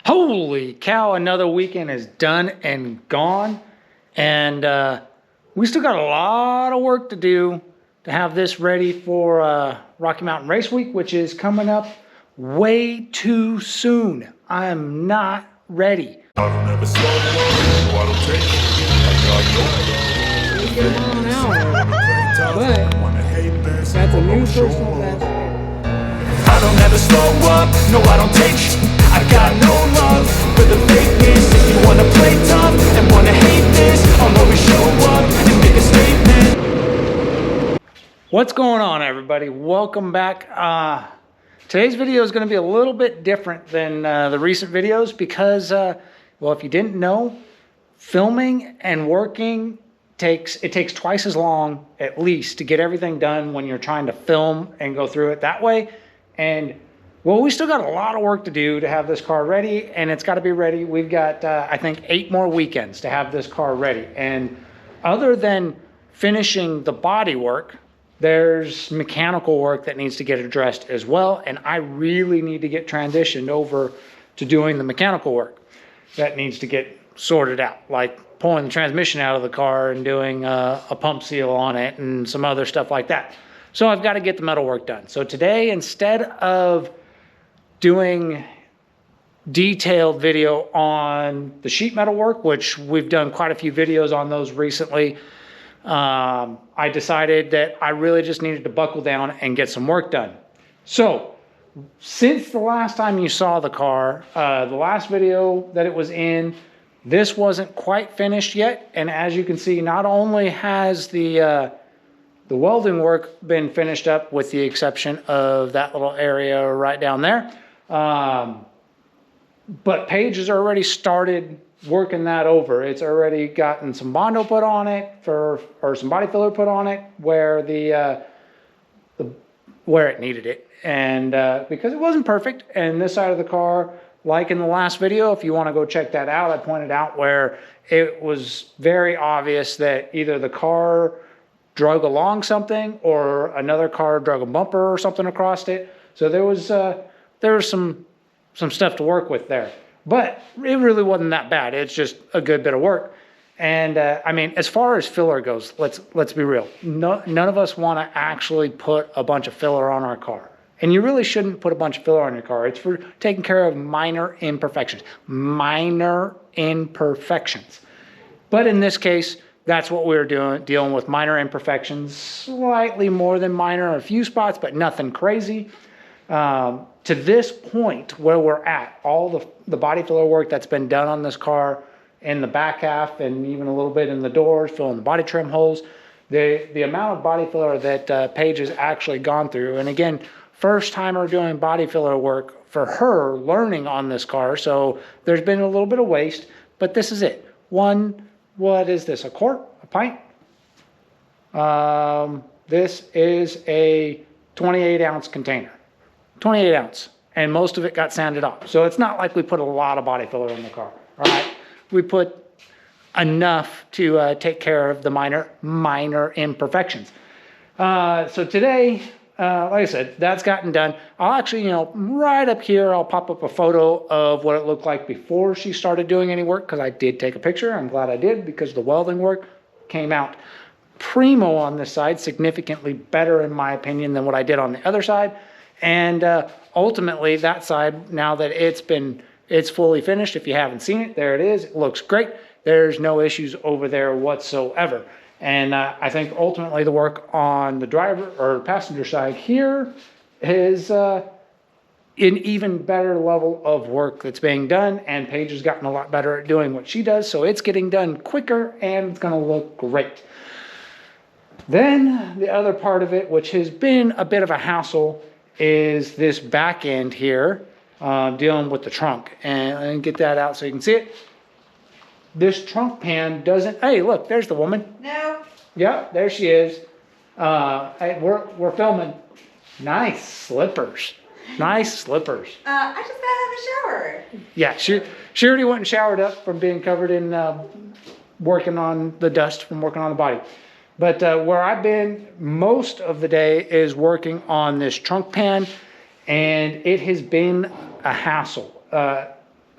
Holy cow, another weekend is done and gone. And we still got a lot of work to do to have this ready for Rocky Mountain Race Week, which is coming up way too soon. I am not ready. I don't ever slow down, no, I don't take it. But that's a new personal best. I don't ever slow up, no, I don't take shit. I got no love for the fakeness. If you wanna play tough and wanna hate this, I'll always show up and make a statement. What's going on, everybody? Welcome back. Today's video is going to be a little bit different than the recent videos because, well, if you didn't know, filming and working takes twice as long at least to get everything done when you're trying to film and go through it that way. And well, we still got a lot of work to do to have this car ready, and it's got to be ready. We've got, I think, 8 more weekends to have this car ready. And other than finishing the body work, there's mechanical work that needs to get addressed as well. And I really need to get transitioned over to doing the mechanical work that needs to get sorted out, like pulling the transmission out of the car and doing a pump seal on it and some other stuff like that. So I've got to get the metal work done. So today, instead of doing detailed video on the sheet metal work, which we've done quite a few videos on those recently, I decided that I really just needed to buckle down and get some work done. So since the last time you saw the car, the last video that it was in, this wasn't quite finished yet. And as you can see, not only has the welding work been finished up with the exception of that little area right down there, but Paige has already started working that over. It's already gotten some Bondo put on it or some body filler put on it where where it needed it, and because it wasn't perfect. And this side of the car, like in the last video, if you want to go check that out, I pointed out where it was very obvious that either the car drug along something or another car drug a bumper or something across it. So there was some stuff to work with there. But it really wasn't that bad. It's just a good bit of work. And I mean, as far as filler goes, let's be real. None of us want to actually put a bunch of filler on our car. And you really shouldn't put a bunch of filler on your car. It's for taking care of minor imperfections. Minor imperfections. But in this case, that's what we were doing, dealing with minor imperfections, slightly more than minor in a few spots, but nothing crazy. To this point where we're at, all the body filler work that's been done on this car in the back half and even a little bit in the doors, filling the body trim holes, the amount of body filler that Paige has actually gone through. And again, first timer doing body filler work for her, learning on this car. So there's been a little bit of waste, but this is it. What is this, a quart, a pint? This is a 28 ounce container. 28 ounce, and most of it got sanded off. So it's not like we put a lot of body filler in the car, all right? We put enough to take care of the minor imperfections. So today, like I said, that's gotten done. I'll actually, right up here, I'll pop up a photo of what it looked like before she started doing any work, because I did take a picture. I'm glad I did, because the welding work came out primo on this side, significantly better in my opinion than what I did on the other side. And ultimately that side, now that it's fully finished, if you haven't seen it, there it is. It looks great. There's no issues over there whatsoever. And I think ultimately the work on the driver or passenger side here is an even better level of work that's being done. And Paige has gotten a lot better at doing what she does. So it's getting done quicker and it's going to look great. Then the other part of it, which has been a bit of a hassle, is this back end here, dealing with the trunk. And get that out so you can see it. This trunk pan doesn't, hey, look, there's the woman. No. Yep, there she is. Hey, we're filming. Nice slippers. Nice slippers. I just got out of the shower. Yeah, she already went and showered up from being covered in working on the dust from working on the body. But where I've been most of the day is working on this trunk pan, and it has been a hassle.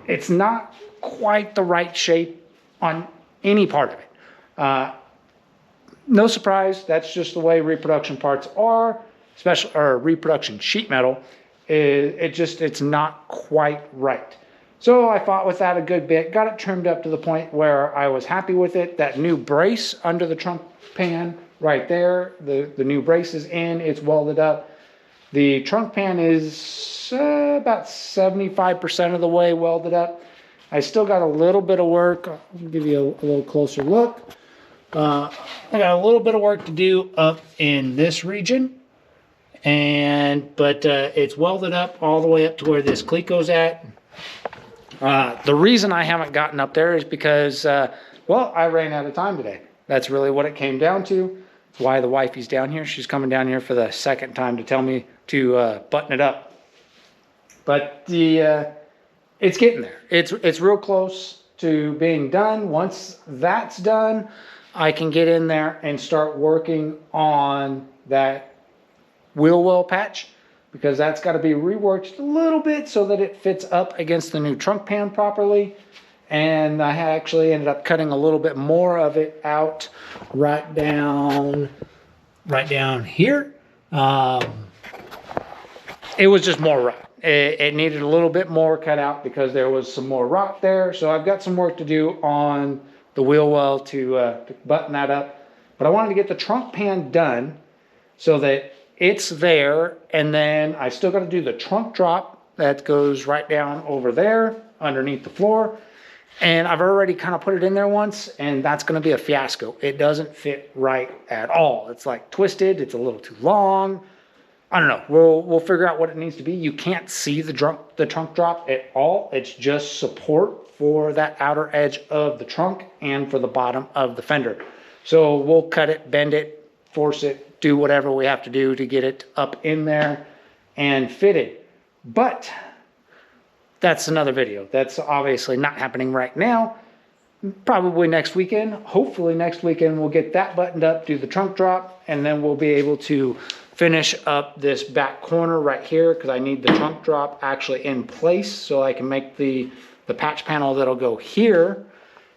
it's not quite the right shape on any part of it. No surprise, that's just the way reproduction parts are, especially or reproduction sheet metal. It's not quite right. So I fought with that a good bit, got it trimmed up to the point where I was happy with it. That new brace under the trunk pan right there, the new brace is in, it's welded up. The trunk pan is about 75% of the way welded up. I still got a little bit of work. I'll give you a little closer look. I got a little bit of work to do up in this region, but it's welded up all the way up to where this cleat goes at. The reason I haven't gotten up there is because, well, I ran out of time today. That's really what it came down to. That's why the wifey's down here. She's coming down here for the second time to tell me to button it up. But it's getting there. It's real close to being done. Once that's done, I can get in there and start working on that wheel well patch, because that's got to be reworked a little bit so that it fits up against the new trunk pan properly. And I actually ended up cutting a little bit more of it out right down here. It was just more rock. It needed a little bit more cut out because there was some more rock there. So I've got some work to do on the wheel well to button that up. But I wanted to get the trunk pan done so that it's there, and then I still got to do the trunk drop that goes right down over there underneath the floor. And I've already kind of put it in there once, and that's going to be a fiasco. It doesn't fit right at all. It's like twisted. It's a little too long. I don't know. We'll figure out what it needs to be. You can't see the trunk drop at all. It's just support for that outer edge of the trunk and for the bottom of the fender. So we'll cut it, bend it, force it, do whatever we have to do to get it up in there and fitted. But that's another video. That's obviously not happening right now. Probably next weekend. Hopefully next weekend we'll get that buttoned up, do the trunk drop, and then we'll be able to finish up this back corner right here, because I need the trunk drop actually in place so I can make the patch panel that'll go here.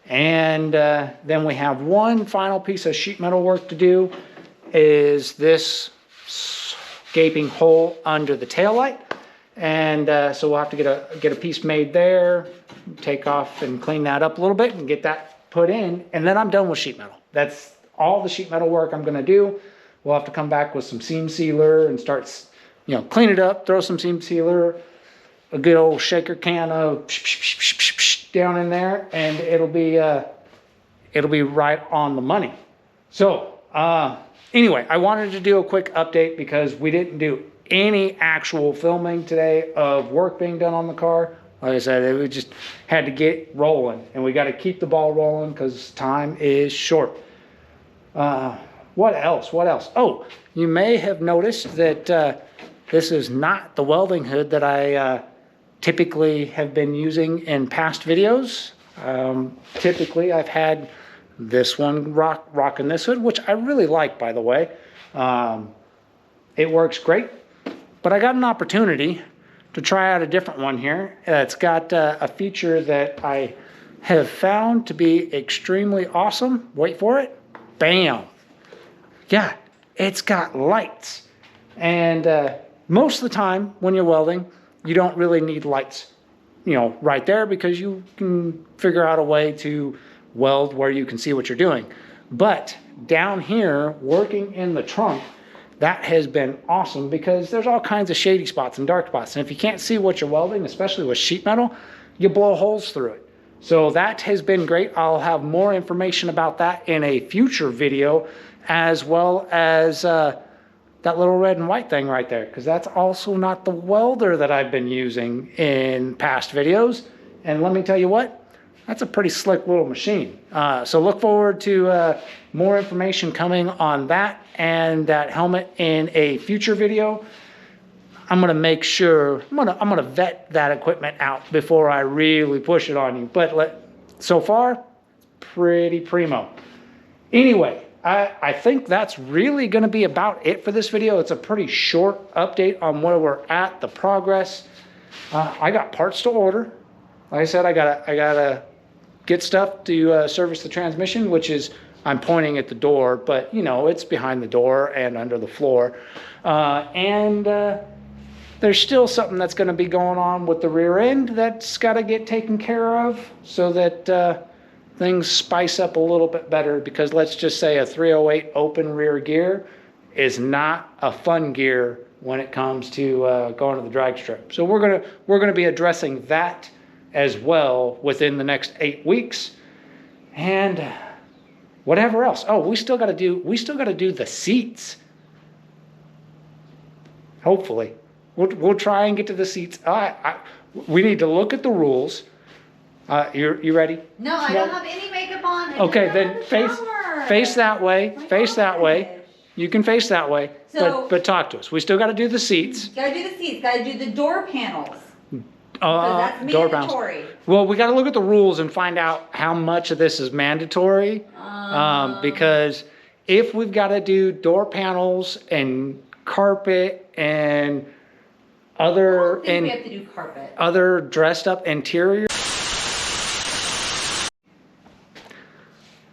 And then we have one final piece of sheet metal work to do, is this gaping hole under the taillight. And so we'll have to get a piece made there, take off and clean that up a little bit and get that put in, and then I'm done with sheet metal. That's all the sheet metal work I'm going to do. We'll have to come back with some seam sealer and start, clean it up, throw some seam sealer, a good old shaker can of down in there, and it'll be right on the money. So anyway, I wanted to do a quick update because we didn't do any actual filming today of work being done on the car. Like I said, we just had to get rolling, and we got to keep the ball rolling because time is short. What else? Oh, you may have noticed that this is not the welding hood that I typically have been using in past videos. Typically, I've had this one rocking this hood, which I really like, by the way. It works great. But I got an opportunity to try out a different one here. It's got a feature that I have found to be extremely awesome. Wait for it. Bam. Yeah, it's got lights. And most of the time when you're welding, you don't really need lights, right there, because you can figure out a way to weld where you can see what you're doing. But down here, working in the trunk, that has been awesome because there's all kinds of shady spots and dark spots. And if you can't see what you're welding, especially with sheet metal, you blow holes through it. So that has been great. I'll have more information about that in a future video, as well as that little red and white thing right there, because that's also not the welder that I've been using in past videos. And let me tell you what, that's a pretty slick little machine. So look forward to more information coming on that and that helmet in a future video. I'm gonna make sure, I'm gonna vet that equipment out before I really push it on you. But so far, pretty primo. Anyway, I think that's really gonna be about it for this video. It's a pretty short update on where we're at, the progress. I got parts to order. like I said, I gotta get stuff to service the transmission, which is, I'm pointing at the door, but you know, it's behind the door and under the floor. There's still something that's gonna be going on with the rear end that's gotta get taken care of so that things spice up a little bit better, because let's just say a 308 open rear gear is not a fun gear when it comes to going to the drag strip. So we're gonna be addressing that as well within the next 8 weeks, and whatever else. Oh, we still got to do the seats. Hopefully, we'll try and get to the seats. We need to look at the rules. You ready? No, I don't have any makeup on. Okay, then face that way. Face that way. You can face that way. So- but talk to us. We still got to do the seats. Gotta do the seats. Gotta do the door panels. That's Door panels. mandatory. Well, we got to look at the rules and find out how much of this is mandatory. Because if we've got to do door panels and carpet and I other don't think we have to do carpet. other dressed up interior,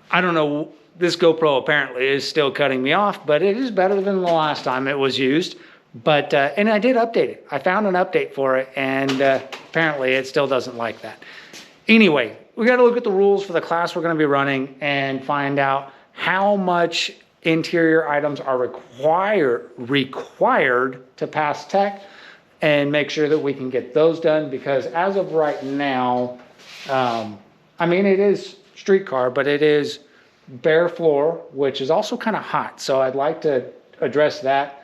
I don't know. This GoPro apparently is still cutting me off, but it is better than the last time it was used. But, and I did update it. I found an update for it, and apparently it still doesn't like that. Anyway, we got to look at the rules for the class we're going to be running and find out how much interior items are required to pass tech, and make sure that we can get those done, because as of right now, I mean, it is streetcar, but it is bare floor, which is also kind of hot. So I'd like to address that.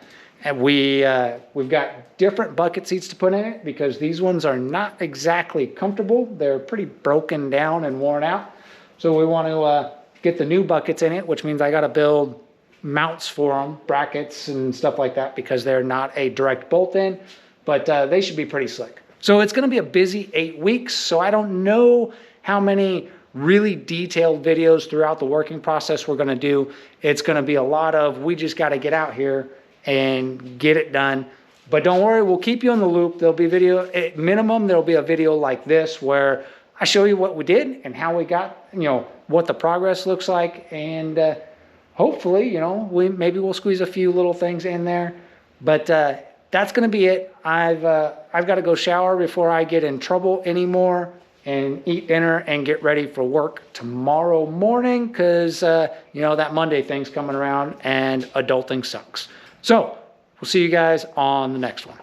And we've got different bucket seats to put in it, because these ones are not exactly comfortable. They're pretty broken down and worn out. So we want to get the new buckets in it, which means I got to build mounts for them, brackets and stuff like that, because they're not a direct bolt in, but they should be pretty slick. So it's going to be a busy 8 weeks. So I don't know how many really detailed videos throughout the working process we're going to do. It's going to be a lot of, we just got to get out here and get it done. But don't worry, we'll keep you in the loop. There'll be video, at minimum, there'll be a video like this where I show you what we did and how we got, you know, what the progress looks like. And hopefully, you know, maybe we'll squeeze a few little things in there. But that's going to be it. I've got to go shower before I get in trouble anymore, and eat dinner and get ready for work tomorrow morning, because, you know, that Monday thing's coming around and adulting sucks. So we'll see you guys on the next one.